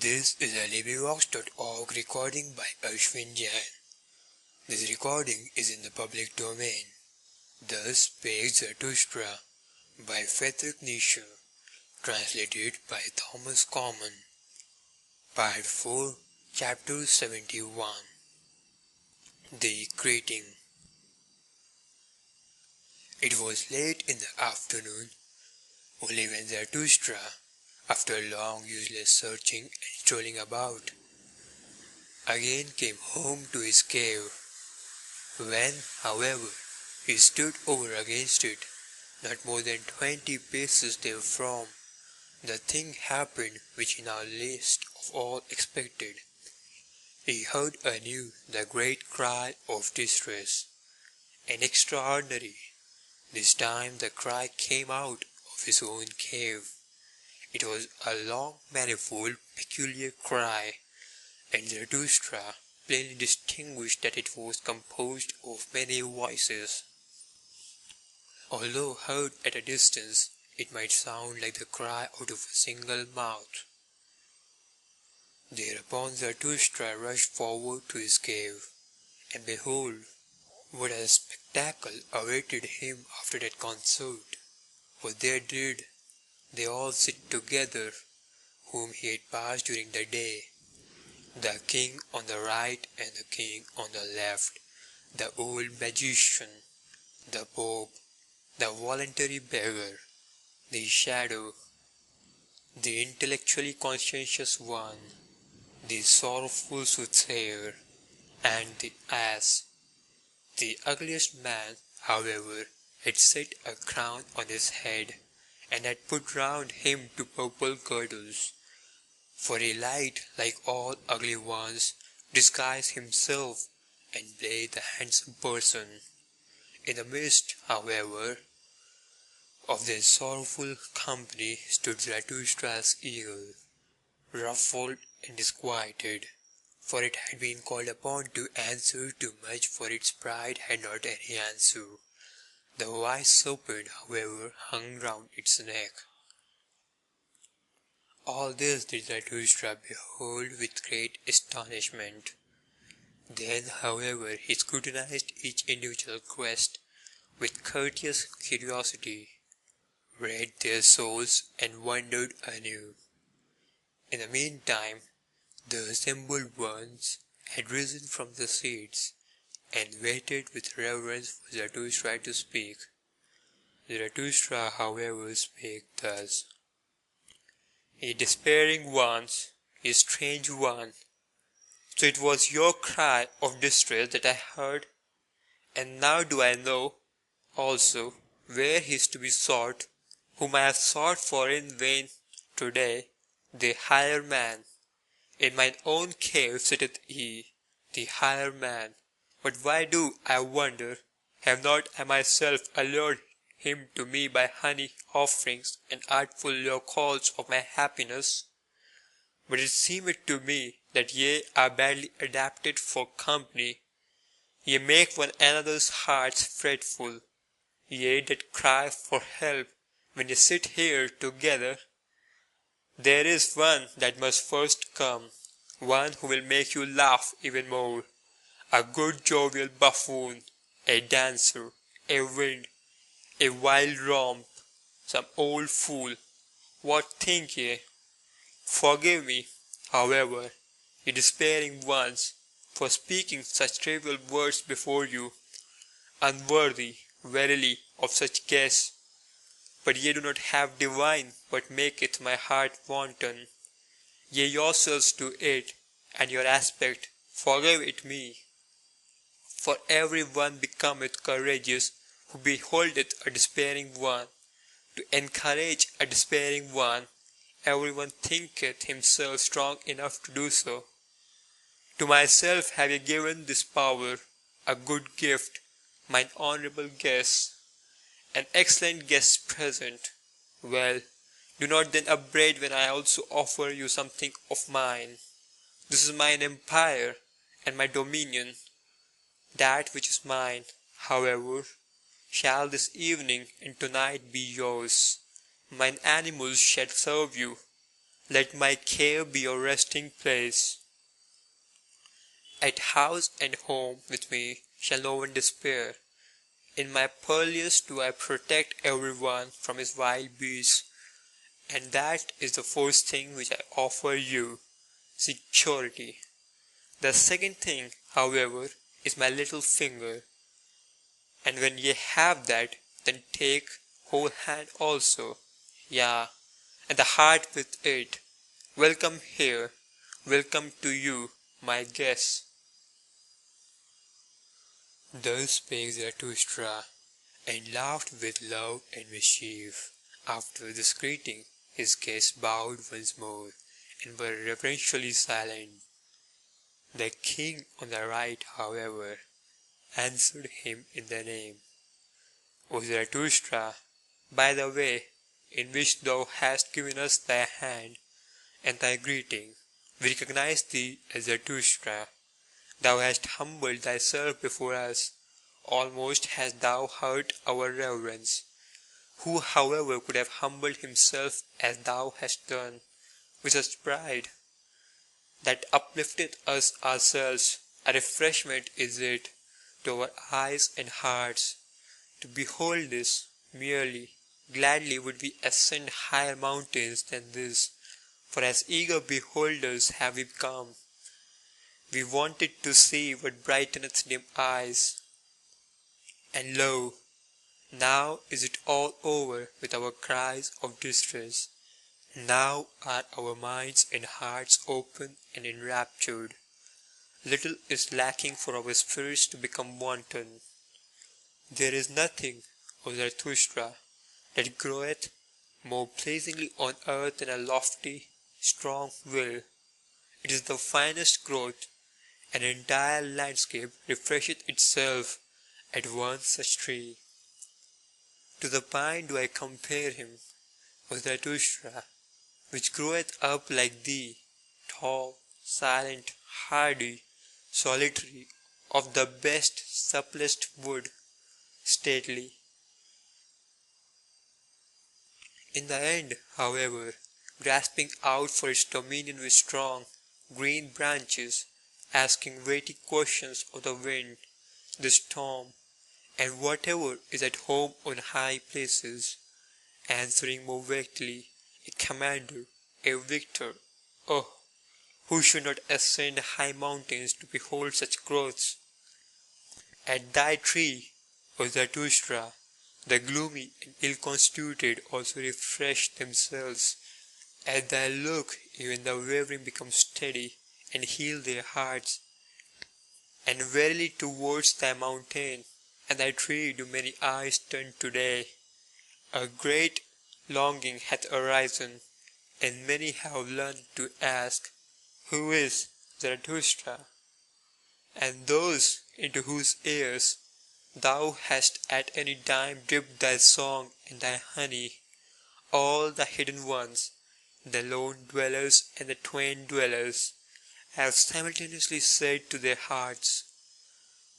This is a Librivox.org recording by Ashwin Jain. This recording is in the public domain. The Spake Zarathustra by Friedrich Nietzsche, translated by Thomas Common. Part 4, Chapter 71. The Greeting. It was late in the afternoon, only when Zarathustra, after long useless searching and strolling about, again came home to his cave. When, however, he stood over against it, not more than 20 paces therefrom, the thing happened which he now least of all expected. He heard anew the great cry of distress, and extraordinary. This time the cry came out of his own cave. It was a long, manifold, peculiar cry, and Zarathustra plainly distinguished that it was composed of many voices. Although heard at a distance, it might sound like the cry out of a single mouth. Thereupon Zarathustra rushed forward to his cave, and behold, what a spectacle awaited him after that concert! For there did they all sit together, whom he had passed during the day, the king on the right and the king on the left, the old magician, the pope, the voluntary beggar, the shadow, the intellectually conscientious one, the sorrowful soothsayer, and the ass. The ugliest man, however, had set a crown on his head, and had put round him 2 purple girdles, for he liked, like all ugly ones, disguise himself and play the handsome person. In the midst, however, of this sorrowful company stood Zarathustra's eagle, ruffled and disquieted, for it had been called upon to answer too much, for its pride had not any answer. The wise serpent, however, hung round its neck. All this did Zarathustra behold with great astonishment. Then, however, he scrutinized each individual quest with courteous curiosity, read their souls, and wondered anew. In the meantime, the assembled ones had risen from their seats, and waited with reverence for Zarathustra to speak. Zarathustra, however, spake thus: Ye despairing ones, ye strange one, so it was your cry of distress that I heard, and now do I know, also, where he is to be sought, whom I have sought for in vain today, the higher man. In mine own cave sitteth he, the higher man. But why do, I wonder, have not I myself allured him to me by honey offerings and artful lure calls of my happiness? But it seemeth to me that ye are badly adapted for company. Ye make one another's hearts fretful, ye that cry for help when ye sit here together. There is one that must first come, one who will make you laugh even more, a good jovial buffoon, a dancer, a wind, a wild romp, some old fool. What think ye? Forgive me, however, ye despairing ones, for speaking such trivial words before you, unworthy, verily, of such guests. But ye do not have divine, but maketh my heart wanton. Ye yourselves do it, and your aspect, forgive it me. For every one becometh courageous who beholdeth a despairing one. To encourage a despairing one, every one thinketh himself strong enough to do so. To myself have ye given this power, a good gift, mine honourable guests. An excellent guest present. Well, do not then upbraid when I also offer you something of mine. This is mine empire, and my dominion. That which is mine, however, shall this evening and tonight be yours. Mine animals shall serve you. Let my cave be your resting place. At house and home with me shall no one despair. In my purlieus do I protect everyone from his wild beasts, and that is the first thing which I offer you, security. The second thing, however, is my little finger, and when ye have that, then take whole hand also, yeah, and the heart with it. Welcome here, welcome to you, my guests. Thus spake Zarathustra, and laughed with love and mischief. After this greeting, his guests bowed once more, and were reverentially silent. The king on the right, however, answered him in the name. O Zarathustra, by the way in which thou hast given us thy hand and thy greeting, we recognize thee as Zarathustra. Thou hast humbled thyself before us, almost hast thou hurt our reverence. Who, however, could have humbled himself as thou hast done, with such pride, that uplifteth us ourselves? A refreshment is it to our eyes and hearts. To behold this, merely, gladly would we ascend higher mountains than this, for as eager beholders have we come. We wanted to see what brighteneth dim eyes, and lo, now is it all over with our cries of distress. Now are our minds and hearts open and enraptured. Little is lacking for our spirits to become wanton. There is nothing, O Zarathustra, that groweth more pleasingly on earth than a lofty, strong will. It is the finest growth. An entire landscape refresheth itself at one such tree. To the pine do I compare him, O Zarathustra, which groweth up like thee, tall, silent, hardy, solitary, of the best, supplest wood, stately. In the end, however, grasping out for its dominion with strong, green branches, asking weighty questions of the wind, the storm, and whatever is at home on high places, answering more weightily, a commander, a victor. Oh, who should not ascend high mountains to behold such growths? At thy tree, O Zarathustra, the gloomy and ill-constituted also refresh themselves. At thy look even the wavering become steady, and heal their hearts. And verily towards thy mountain and thy tree do many eyes turn today. A great longing hath arisen, and many have learned to ask, Who is Zarathustra? And those into whose ears thou hast at any time dipped thy song and thy honey, all the hidden ones, the lone dwellers and the twain dwellers, have simultaneously said to their hearts,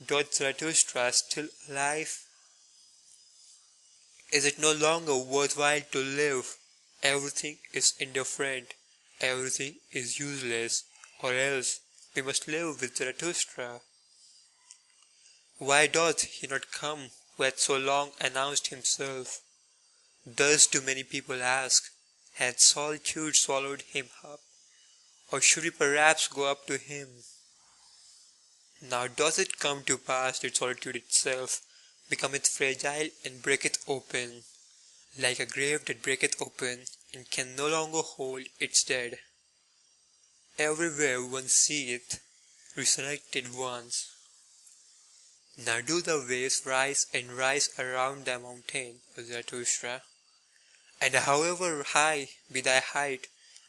Doth Zarathustra still alive? Is it no longer worthwhile to live? Everything is indifferent, everything is useless, or else we must live with Zarathustra. Why doth he not come who hath so long announced himself? Thus do many people ask, had solitude swallowed him up, or should we perhaps go up to him? Now doth it come to pass that solitude itself becometh fragile and breaketh open, like a grave that breaketh open and can no longer hold its dead. Everywhere one seeth resurrected ones. Now do the waves rise and rise around thy mountain, O Zarathustra, and however high be thy height,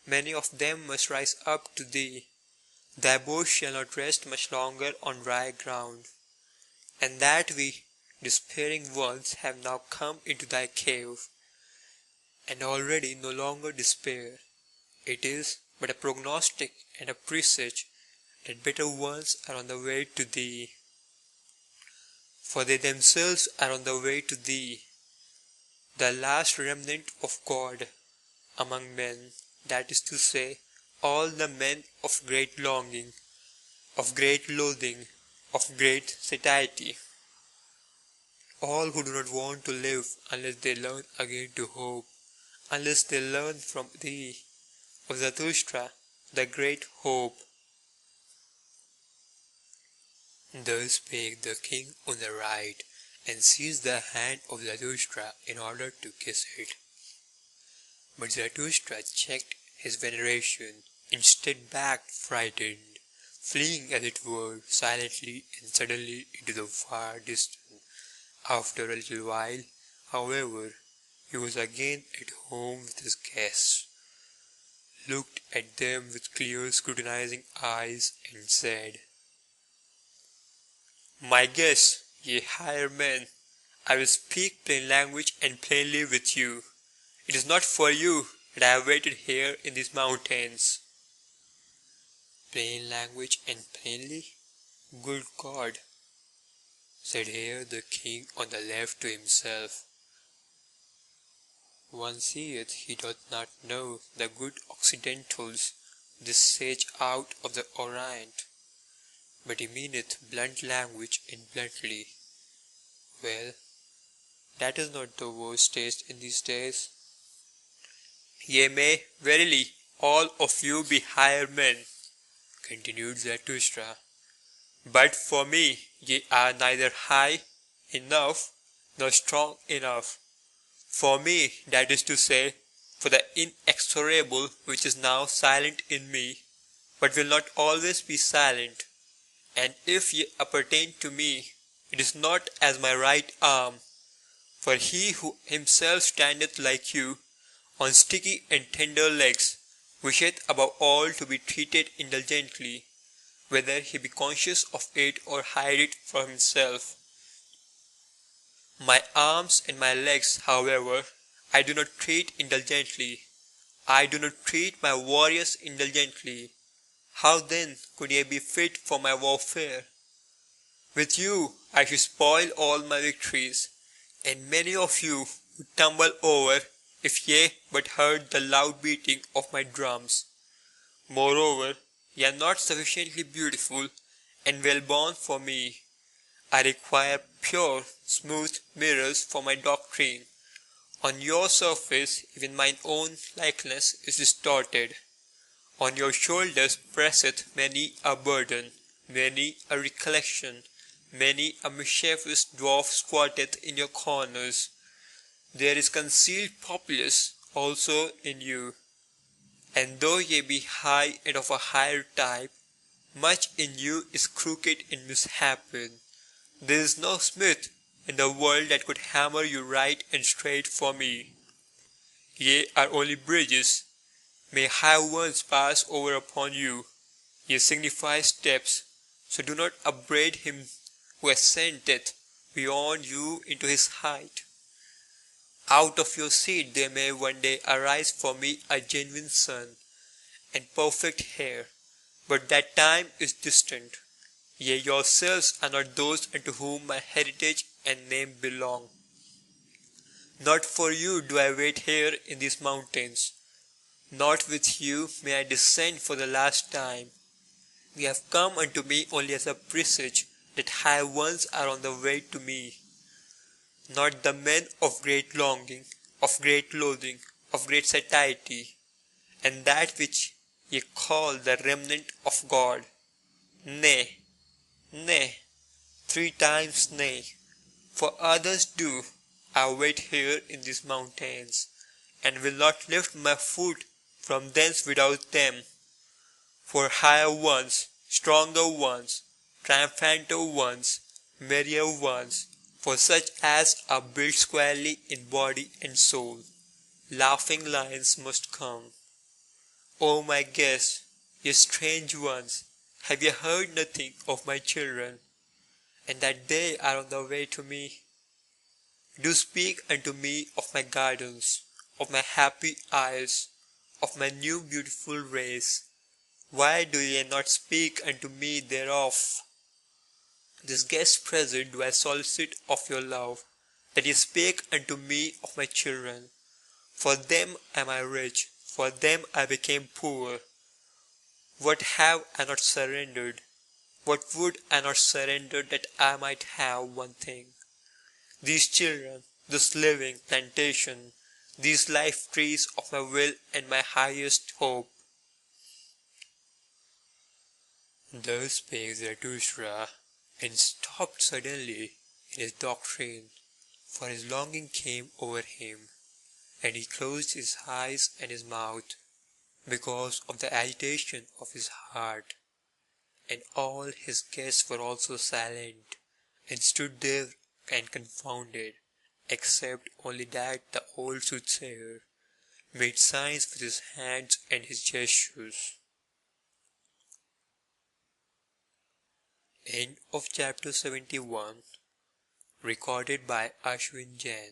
many of them must rise up to thee. Thy boast shall not rest much longer on dry ground, and that we, despairing ones, have now come into thy cave, and already no longer despair. It is but a prognostic and a presage that better ones are on the way to thee. For they themselves are on the way to thee, the last remnant of God among men, that is to say, all the men of great longing, of great loathing, of great satiety, all who do not want to live unless they learn again to hope, unless they learn from thee, O Zarathustra, the great hope. Thus spake the king on the right, and seized the hand of Zarathustra in order to kiss it. But Zarathustra checked his veneration, instead backed frightened, fleeing as it were silently and suddenly into the far distance. After a little while, however, he was again at home with his guests, looked at them with clear scrutinizing eyes, and said, My guests, ye higher men, I will speak plain language and plainly with you. It is not for you that I have waited here in these mountains. Plain language and plainly? Good God, said here the king on the left to himself. One seeth he doth not know the good Occidentals, this sage out of the Orient, but he meaneth blunt language and bluntly. Well, that is not the worst taste in these days. Ye may verily all of you be higher men, continued Zarathustra, but for me ye are neither high enough nor strong enough. For me, that is to say, for the inexorable which is now silent in me, but will not always be silent, and if ye appertain to me, it is not as my right arm, for he who himself standeth like you, on sticky and tender legs, wisheth above all to be treated indulgently, whether he be conscious of it or hide it from himself. My arms and my legs, however, I do not treat indulgently. I do not treat my warriors indulgently. How then could ye be fit for my warfare? With you I should spoil all my victories, and many of you would tumble over if ye but heard the loud beating of my drums. Moreover, ye are not sufficiently beautiful and well born for me. I require pure, smooth mirrors for my doctrine. On your surface even mine own likeness is distorted. On your shoulders presseth many a burden, many a recollection, many a mischievous dwarf squatteth in your corners. There is concealed populace also in you. And though ye be high and of a higher type, much in you is crooked and mishapen. There is no smith in the world that could hammer you right and straight for me. Ye are only bridges. May high ones pass over upon you. Ye signify steps, so do not upbraid him who ascendeth beyond you into his height. Out of your seed there may one day arise for me a genuine son, and perfect hair, but that time is distant. Ye yourselves are not those unto whom my heritage and name belong. Not for you do I wait here in these mountains. Not with you may I descend for the last time. Ye have come unto me only as a presage that high ones are on the way to me. Not the men of great longing, of great loathing, of great satiety, and that which ye call the remnant of God. Nay, nay, 3 times nay, for others do I wait here in these mountains, and will not lift my foot from thence without them. For higher ones, stronger ones, triumphanter ones, merrier ones, for such as are built squarely in body and soul, laughing lions must come. O my guests, ye strange ones, have ye heard nothing of my children, and that they are on the way to me? Do speak unto me of my gardens, of my happy isles, of my new beautiful race. Why do ye not speak unto me thereof? This guest present do I solicit of your love, that ye speak unto me of my children. For them am I rich, For them I became poor. What have I not surrendered? What would I not surrender that I might have one thing? These children, this living plantation, these life trees of my will and my highest hope. Thus spake Zarathustra, and stopped suddenly in his doctrine, for his longing came over him, and he closed his eyes and his mouth, because of the agitation of his heart. And all his guests were also silent, and stood there and confounded, except only that the old soothsayer made signs with his hands and his gestures. End of chapter 71. Recorded by Ashwin Jain.